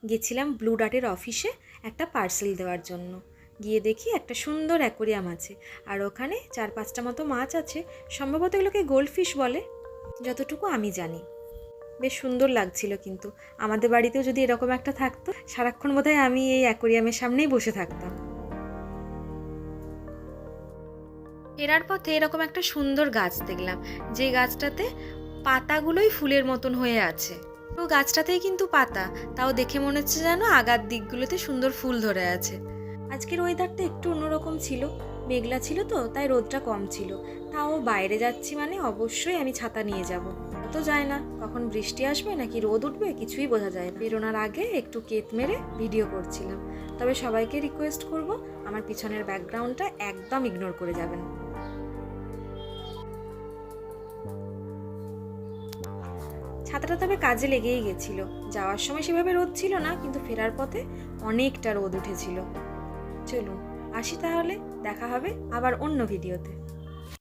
গেছিলাম ব্লু ডার্টের অফিসে একটা পার্সেল দেওয়ার জন্য। গিয়ে দেখি একটা সুন্দর অ্যাকোরিয়াম আছে, আর ওখানে 4-5টা মতো মাছ আছে। সম্ভবত এগুলোকে গোল্ডফিশ বলে, যতটুকু আমি জানি। বেশ সুন্দর লাগছিল, কিন্তু আমাদের বাড়িতেও যদি এরকম একটা থাকতো, সারাক্ষণ বোধহয় আমি এই অ্যাকোরিয়ামের সামনেই বসে থাকতাম। ফেরার পথে এরকম একটা সুন্দর গাছ দেখলাম, যে গাছটাতে পাতাগুলোই ফুলের মতন হয়ে আছে। তো গাছটাতেই কিন্তু পাতা, তাও দেখে মনে হচ্ছে যেন আগার দিকগুলোতে সুন্দর ফুল ধরে আছে। আজকের ওয়েদারটা একটু অন্যরকম ছিল, মেঘলা ছিল তো, তাই রোদটা কম ছিল। তাও বাইরে যাচ্ছি মানে অবশ্যই আমি ছাতা নিয়ে যাব। তো যায় না কখন বৃষ্টি আসবে নাকি রোদ উঠবে, কিছুই বোঝা যায় না। বেরোনোর আগে একটু কেত মেরে ভিডিও করছিলাম। তবে সবাইকে রিকোয়েস্ট করব, আমার পিছনের ব্যাকগ্রাউন্ডটা একদম ইগনোর করে যাবেন। ছাতাটা তবে কাজে লেগেই গেছিল। যাওয়ার সময় সেভাবে রোদ ছিল না, কিন্তু ফেরার পথে অনেকটা রোদ উঠেছিল। চলুন আসি তাহলে, দেখা হবে আবার অন্য ভিডিওতে।